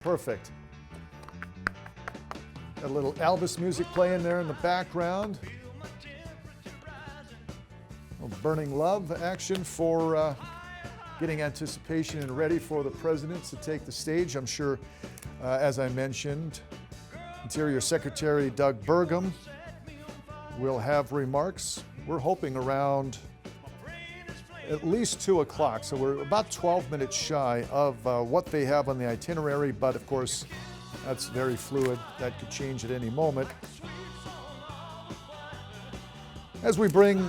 Perfect. Got a little Elvis music playing there in the background. A little Burning Love action for getting anticipation and ready for the president to take the stage. I'm sure, as I mentioned, Interior Secretary Doug Burgum will have remarks. We're hoping around at least 2 o'clock, so we're about 12 minutes shy of what they have on the itinerary, but of course, that's very fluid. That could change at any moment. As we bring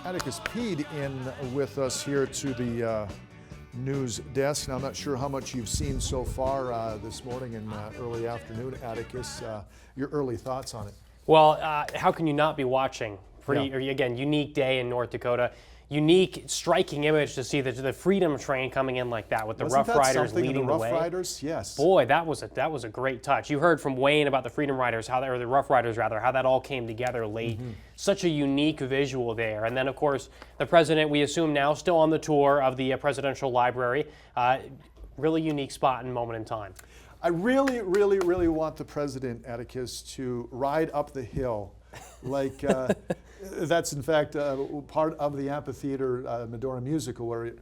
Atticus Peed in with us here to the news desk. Now, I'm not sure how much you've seen so far this morning and early afternoon, Atticus. Your early thoughts on it? Well, how can you not be watching? Again, unique day in North Dakota. Unique, striking image to see the Freedom Train coming in like that with the Rough Riders leading the way. Rough Riders, yes. Boy, that was a great touch. You heard from Wayne about the Freedom Riders, or the Rough Riders rather, how that all came together late. Such a unique visual there. And then, of course, the president, we assume now, still on the tour of the presidential library. Really unique spot and moment in time. I really, really, really want the president, Atticus, to ride up the hill like that's in fact part of the amphitheater Medora musical where,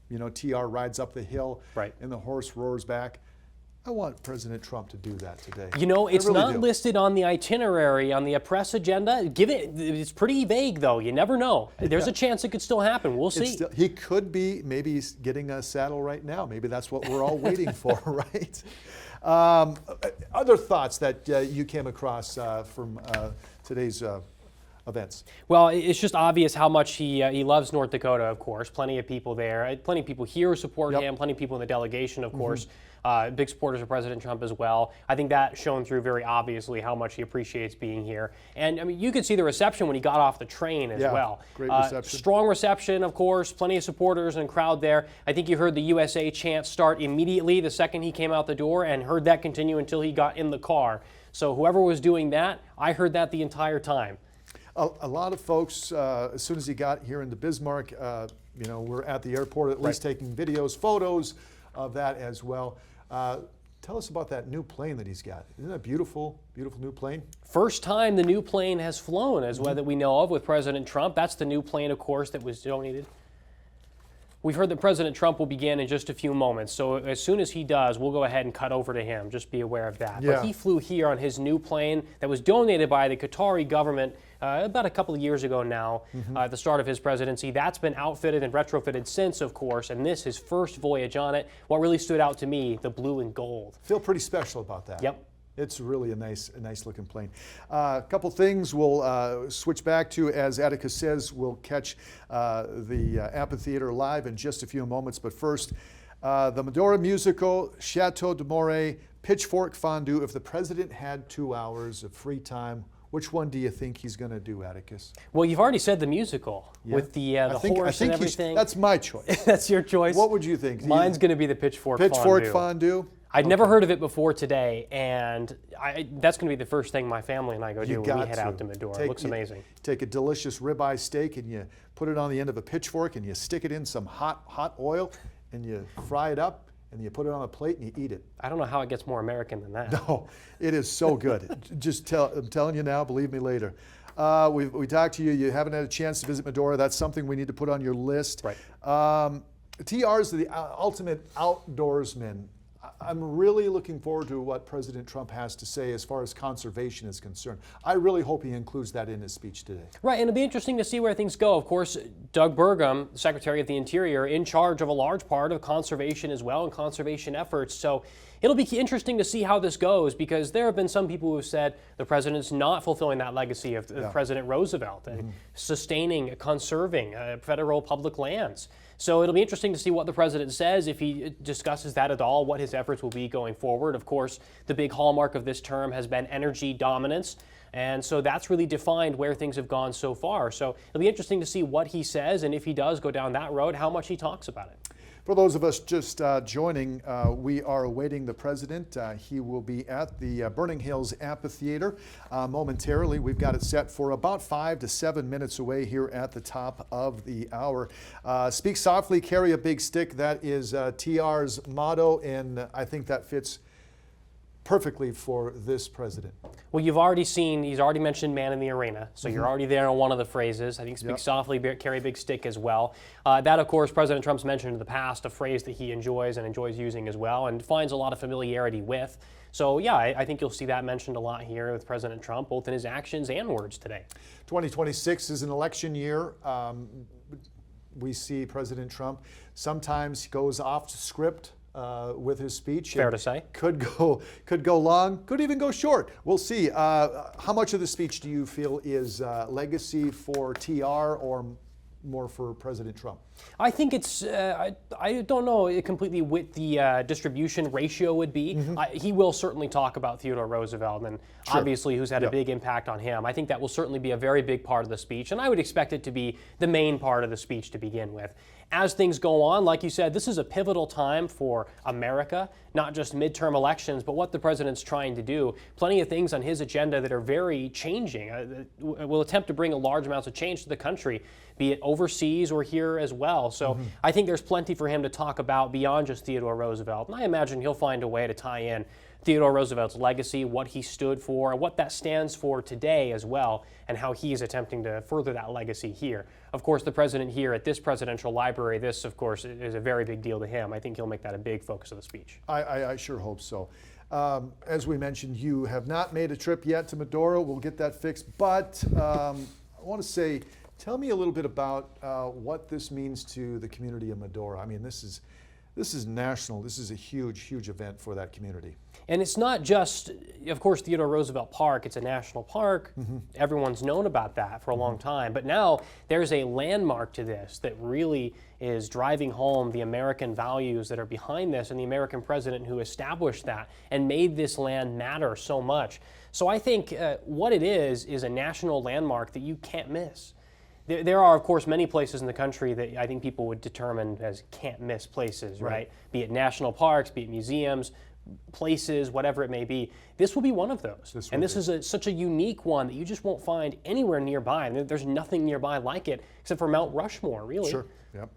you know, TR rides up the hill and the horse roars back. I want President Trump to do that today. You know, it's really not listed on the itinerary, on the press agenda. It's pretty vague though. You never know. There's a chance it could still happen. We'll see. He could be, maybe he's getting a saddle right now. Maybe that's what we're all waiting for, right? Other thoughts that you came across from today's events? Well, it's just obvious how much he loves North Dakota, of course. Plenty of people there. Plenty of people here support him. Plenty of people in the delegation, of course. Big supporters of President Trump as well. I think that shone through very obviously how much he appreciates being here. And I mean, you could see the reception when he got off the train as well. Great reception. Strong reception, of course. Plenty of supporters and crowd there. I think you heard the USA chant start immediately the second he came out the door, and heard that continue until he got in the car. So whoever was doing that, I heard that the entire time. A lot of folks, as soon as he got here into Bismarck, you know, we're at the airport at least taking videos, photos of that as well. Tell us about that new plane that he's got. Isn't that a beautiful, beautiful new plane? First time the new plane has flown, as well that we know of, with President Trump. That's the new plane, of course, that was donated. We've heard that President Trump will begin in just a few moments, so as soon as he does, we'll go ahead and cut over to him. Just be aware of that. But he flew here on his new plane that was donated by the Qatari government about a couple of years ago now, at the start of his presidency. That's been outfitted and retrofitted since, of course, and this his first voyage on it. What really stood out to me, the blue and gold. Feel pretty special about that. Yep. It's really a nice looking plane. A couple things we'll switch back to. As Atticus says, we'll catch the amphitheater live in just a few moments. But first, the Medora musical, Chateau de Moray, Pitchfork Fondue. If the president had 2 hours of free time, which one do you think he's going to do, Atticus? Well, you've already said the musical with the horse and everything. That's my choice. That's your choice? What would you think? Mine's going to be the Pitchfork Fondue. Pitchfork Fondue? I'd never heard of it before today, and that's going to be the first thing my family and I go do when we head out to Medora. It looks amazing. Take a delicious ribeye steak and you put it on the end of a pitchfork and you stick it in some hot oil and you fry it up and you put it on a plate and you eat it. I don't know how it gets more American than that. No, it is so good. I'm telling you now, believe me later. We talked to you. You haven't had a chance to visit Medora. That's something we need to put on your list. Right. TR's the ultimate outdoorsman. I'm really looking forward to what President Trump has to say as far as conservation is concerned. I really hope he includes that in his speech today. Right, and it'll be interesting to see where things go. Of course, Doug Burgum, Secretary of the Interior, in charge of a large part of conservation as well and conservation efforts. So it'll be interesting to see how this goes, because there have been some people who have said the president's not fulfilling that legacy of President Roosevelt and sustaining, conserving federal public lands. So it'll be interesting to see what the president says, if he discusses that at all, what his efforts will be going forward. Of course, the big hallmark of this term has been energy dominance. And so that's really defined where things have gone so far. So it'll be interesting to see what he says, and if he does go down that road, how much he talks about it. For those of us just joining, we are awaiting the president. He will be at the Burning Hills Amphitheater momentarily. We've got it set for about 5 to 7 minutes away here at the top of the hour. Speak softly, carry a big stick. That is TR's motto, and I think that fits perfectly for this president. Well, you've already seen, he's already mentioned man in the arena, so you're already there on one of the phrases. I think speak softly, carry a big stick as well. That, of course, President Trump's mentioned in the past, a phrase that he enjoys and enjoys using as well and finds a lot of familiarity with. So, yeah, I think you'll see that mentioned a lot here with President Trump, both in his actions and words today. 2026 is an election year. We see President Trump sometimes goes off script with his speech. Fair to say. Could go long, could even go short. We'll see. How much of the speech do you feel is legacy for TR or more for President Trump? I think it's, I don't know completely what the distribution ratio would be. He will certainly talk about Theodore Roosevelt and obviously who's had a big impact on him. I think that will certainly be a very big part of the speech, and I would expect it to be the main part of the speech to begin with. As things go on, like you said, this is a pivotal time for America, not just midterm elections, but what the president's trying to do. Plenty of things on his agenda that are very changing. Will attempt to bring a large amounts of change to the country, be it overseas or here as well. So I think there's plenty for him to talk about beyond just Theodore Roosevelt. And I imagine he'll find a way to tie in Theodore Roosevelt's legacy, what he stood for, and what that stands for today as well, and how he is attempting to further that legacy here. Of course, the president here at this presidential library, this, of course, is a very big deal to him. I think he'll make that a big focus of the speech. I sure hope so. As we mentioned, you have not made a trip yet to Medora. We'll get that fixed. But I want to say, tell me a little bit about what this means to the community of Medora. I mean, this is national. This is a huge, huge event for that community. And it's not just, of course, Theodore Roosevelt Park. It's a national park. Everyone's known about that for a long time. But now there's a landmark to this that really is driving home the American values that are behind this and the American president who established that and made this land matter so much. So I think what it is a national landmark that you can't miss. There are, of course, many places in the country that I think people would determine as can't miss places, right? Be it national parks, be it museums, places, whatever it may be. This will be one of those. This is such a unique one that you just won't find anywhere nearby. And there's nothing nearby like it except for Mount Rushmore, really. Sure, yep.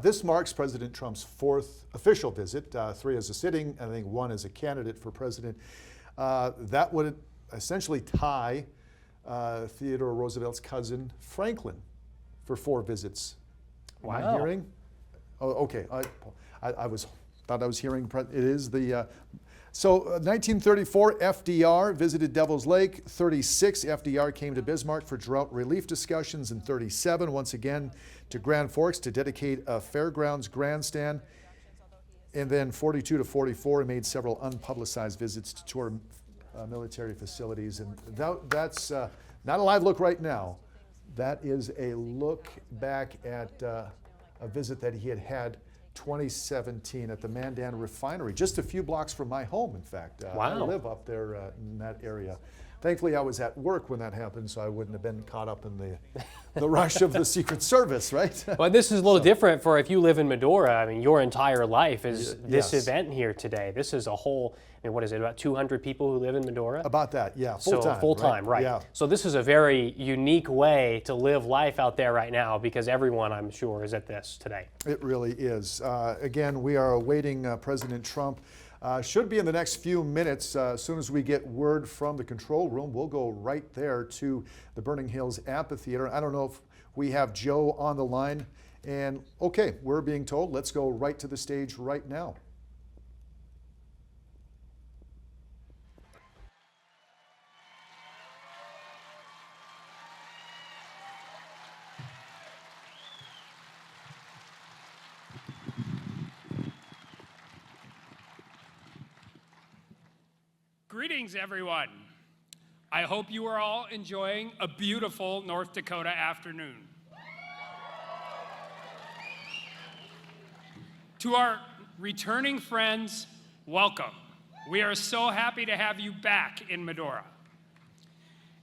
This marks President Trump's fourth official visit, 3 as a sitting, I think 1 as a candidate for president. That would essentially tie Theodore Roosevelt's cousin Franklin for 4 visits. Wow. Am I hearing? Oh, okay. I thought I was hearing. It is the. So 1934, FDR visited Devil's Lake. 36, FDR came to Bismarck for drought relief discussions. In 37, once again to Grand Forks to dedicate a fairgrounds grandstand. And then 42 to 44, he made several unpublicized visits to tour military facilities, and that's not a live look right now. That is a look back at a visit that he had 2017 at the Mandan Refinery, just a few blocks from my home, in fact. Wow. I live up there in that area. Thankfully, I was at work when that happened, so I wouldn't have been caught up in the rush of the Secret Service, right? Well, this is a little different for if you live in Medora. I mean, your entire life is this event here today. This is a whole, I mean, what is it, about 200 people who live in Medora? About that, yeah, full-time. So full-time, right. Yeah. So this is a very unique way to live life out there right now because everyone, I'm sure, is at this today. It really is. Again, we are awaiting President Trump. Should be in the next few minutes. As soon as we get word from the control room, we'll go right there to the Burning Hills Amphitheater. I don't know if we have Joe on the line. And okay, we're being told, let's go right to the stage right now. Greetings, everyone. I hope you are all enjoying a beautiful North Dakota afternoon. To our returning friends, welcome. We are so happy to have you back in Medora.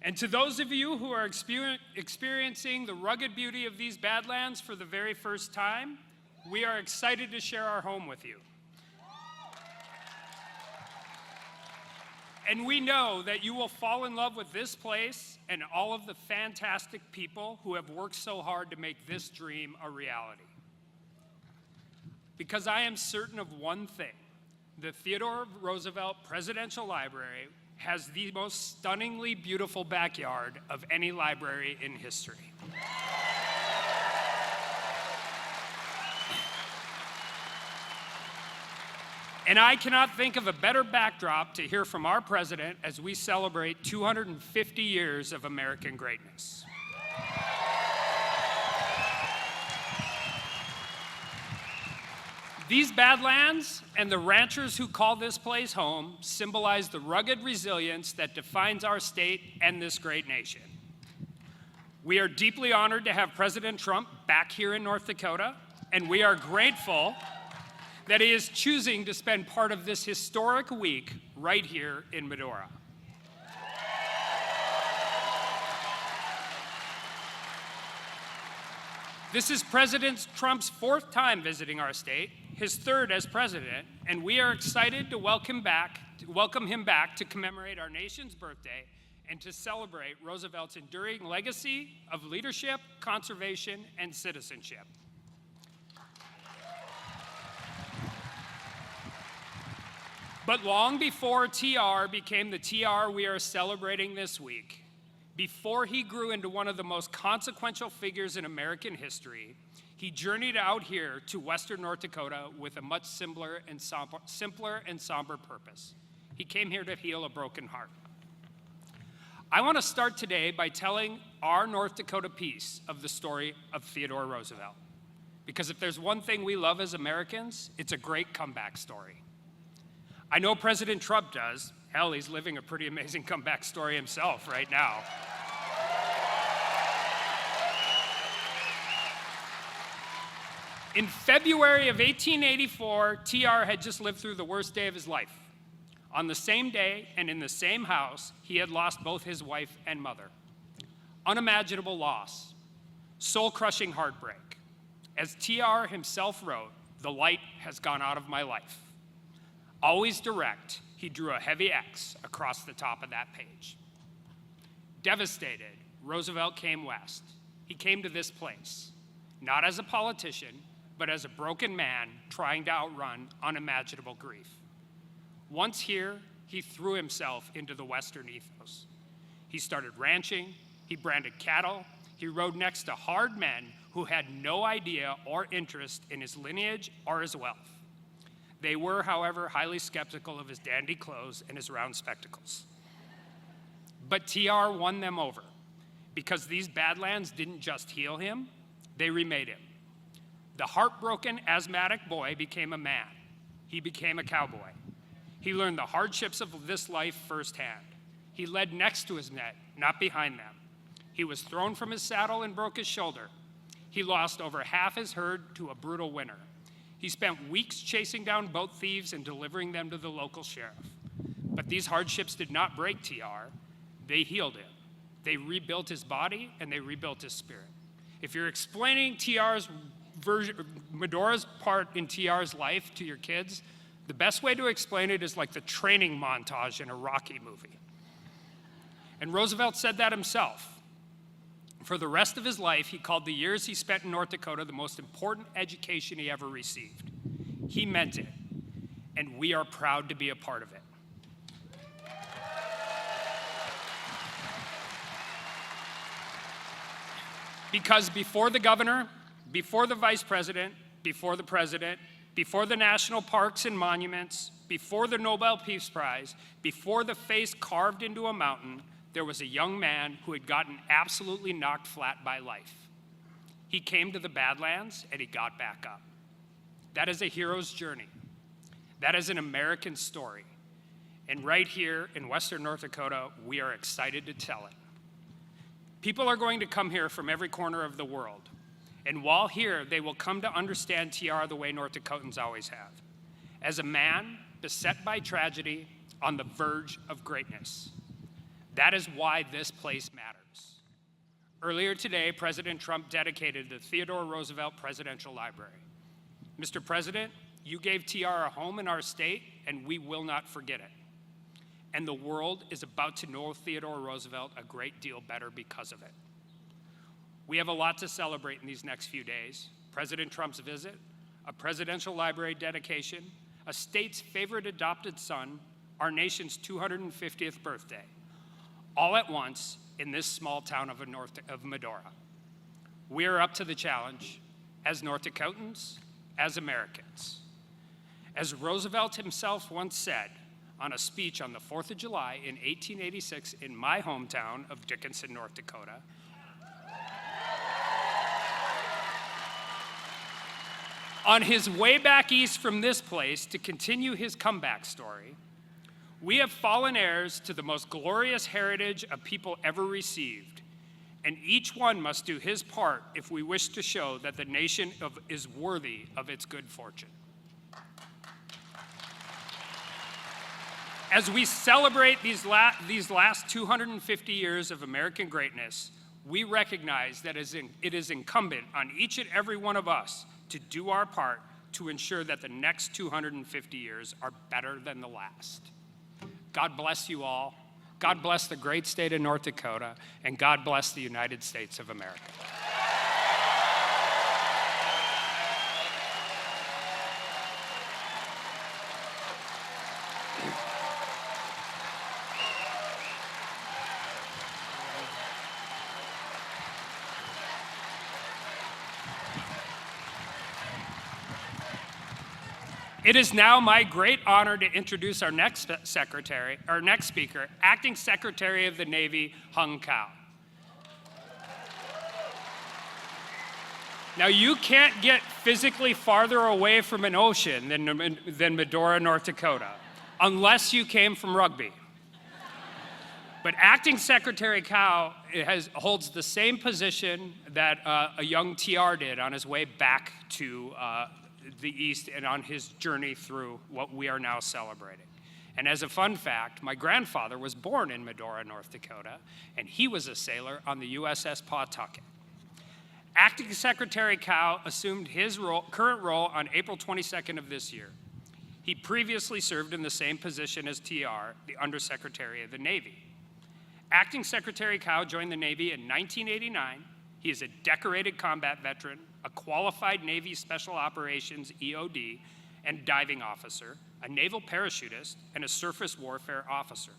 And to those of you who are experiencing the rugged beauty of these Badlands for the very first time, we are excited to share our home with you. And we know that you will fall in love with this place and all of the fantastic people who have worked so hard to make this dream a reality. Because I am certain of one thing, the Theodore Roosevelt Presidential Library has the most stunningly beautiful backyard of any library in history. And I cannot think of a better backdrop to hear from our president as we celebrate 250 years of American greatness. These Badlands and the ranchers who call this place home symbolize the rugged resilience that defines our state and this great nation. We are deeply honored to have President Trump back here in North Dakota, and we are grateful that he is choosing to spend part of this historic week right here in Medora. This is President Trump's fourth time visiting our state, his third as president, and we are excited to welcome him back to commemorate our nation's birthday and to celebrate Roosevelt's enduring legacy of leadership, conservation, and citizenship. But long before TR became the TR we are celebrating this week, before he grew into one of the most consequential figures in American history, he journeyed out here to Western North Dakota with a much simpler and somber purpose. He came here to heal a broken heart. I want to start today by telling our North Dakota piece of the story of Theodore Roosevelt. Because if there's one thing we love as Americans, it's a great comeback story. I know President Trump does. Hell, he's living a pretty amazing comeback story himself right now. In February of 1884, TR had just lived through the worst day of his life. On the same day and in the same house, he had lost both his wife and mother. Unimaginable loss, soul-crushing heartbreak. As TR himself wrote, "The light has gone out of my life." Always direct, he drew a heavy X across the top of that page. Devastated, Roosevelt came west. He came to this place, not as a politician, but as a broken man trying to outrun unimaginable grief. Once here, he threw himself into the Western ethos. He started ranching, he branded cattle, he rode next to hard men who had no idea or interest in his lineage or his wealth. They were, however, highly skeptical of his dandy clothes and his round spectacles. But TR won them over, because these Badlands didn't just heal him, they remade him. The heartbroken, asthmatic boy became a man. He became a cowboy. He learned the hardships of this life firsthand. He led next to his men, not behind them. He was thrown from his saddle and broke his shoulder. He lost over half his herd to a brutal winter. He spent weeks chasing down boat thieves and delivering them to the local sheriff. But these hardships did not break TR. They healed him. They rebuilt his body and they rebuilt his spirit. If you're explaining Medora's part in TR's life to your kids, the best way to explain it is like the training montage in a Rocky movie. And Roosevelt said that himself. For the rest of his life, he called the years he spent in North Dakota the most important education he ever received. He meant it, and we are proud to be a part of it. Because before the governor, before the vice president, before the president, before the national parks and monuments, before the Nobel Peace Prize, before the face carved into a mountain, there was a young man who had gotten absolutely knocked flat by life. He came to the Badlands and he got back up. That is a hero's journey. That is an American story. And right here in Western North Dakota, we are excited to tell it. People are going to come here from every corner of the world. And while here, they will come to understand TR the way North Dakotans always have. As a man beset by tragedy on the verge of greatness. That is why this place matters. Earlier today, President Trump dedicated the Theodore Roosevelt Presidential Library. Mr. President, you gave TR a home in our state, and we will not forget it. And the world is about to know Theodore Roosevelt a great deal better because of it. We have a lot to celebrate in these next few days. President Trump's visit, a presidential library dedication, a state's favorite adopted son, our nation's 250th birthday, all at once in this small town of Medora. We are up to the challenge as North Dakotans, as Americans. As Roosevelt himself once said on a speech on the 4th of July in 1886 in my hometown of Dickinson, North Dakota, on his way back east from this place to continue his comeback story, we have fallen heirs to the most glorious heritage a people ever received, and each one must do his part if we wish to show that the nation is worthy of its good fortune. As we celebrate these last 250 years of American greatness, we recognize that it is incumbent on each and every one of us to do our part to ensure that the next 250 years are better than the last. God bless you all. God bless the great state of North Dakota, and God bless the United States of America. It is now my great honor to introduce our next speaker, Acting Secretary of the Navy, Cao. Now, you can't get physically farther away from an ocean than Medora, North Dakota, unless you came from rugby. But Acting Secretary Cao holds the same position that a young TR did on his way back to the East and on his journey through what we are now celebrating. And as a fun fact, my grandfather was born in Medora, North Dakota, and he was a sailor on the USS Pawtucket. Acting Secretary Cao assumed his current role on April 22nd of this year. He previously served in the same position as TR, the Undersecretary of the Navy. Acting Secretary Cao joined the Navy in 1989. He is a decorated combat veteran, a qualified Navy Special Operations EOD and diving officer, a naval parachutist, and a surface warfare officer.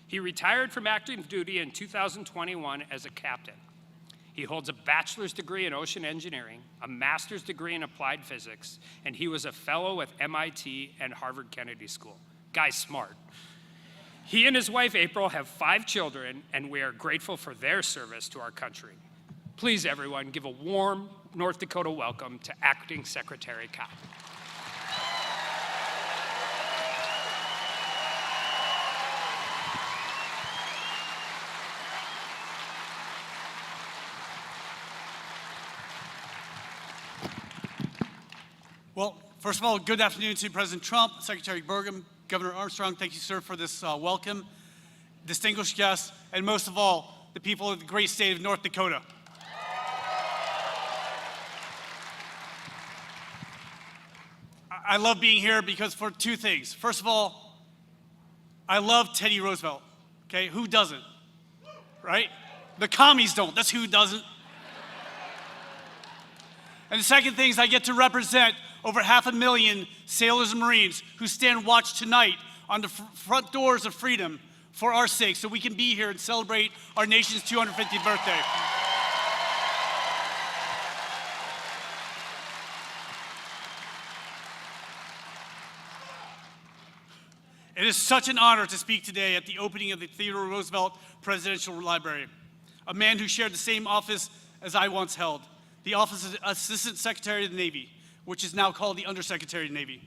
He retired from active duty in 2021 as a captain. He holds a bachelor's degree in ocean engineering, a master's degree in applied physics, and he was a fellow with MIT and Harvard Kennedy School. Guy's smart. He and his wife April have 5 children, and we are grateful for their service to our country. Please, everyone, give a warm North Dakota welcome to Acting Secretary Cao. Well, first of all, good afternoon to President Trump, Secretary Burgum, Governor Armstrong. Thank you, sir, for this welcome. Distinguished guests, and most of all, the people of the great state of North Dakota. I love being here because for 2 things. First of all, I love Teddy Roosevelt. Okay, who doesn't? Right? The commies don't. That's who doesn't. And the second thing is I get to represent over 500,000 sailors and Marines who stand watch tonight on the front doors of freedom for our sake, so we can be here and celebrate our nation's 250th birthday. It is such an honor to speak today at the opening of the Theodore Roosevelt Presidential Library, a man who shared the same office as I once held, the office of Assistant Secretary of the Navy, which is now called the Undersecretary of the Navy.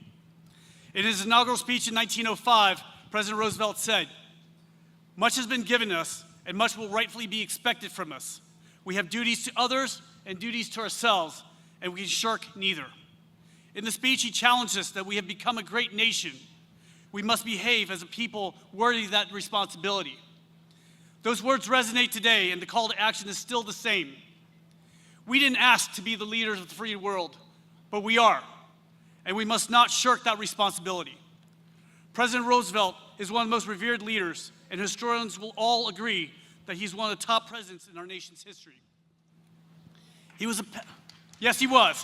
In his inaugural speech in 1905, President Roosevelt said, "Much has been given us, and much will rightfully be expected from us. We have duties to others and duties to ourselves, and we can shirk neither." In the speech, he challenged us that we have become a great nation. We must behave as a people worthy of that responsibility. Those words resonate today, and the call to action is still the same. We didn't ask to be the leaders of the free world, but we are, and we must not shirk that responsibility. President Roosevelt is one of the most revered leaders, and historians will all agree that he's one of the top presidents in our nation's history. He was yes, he was.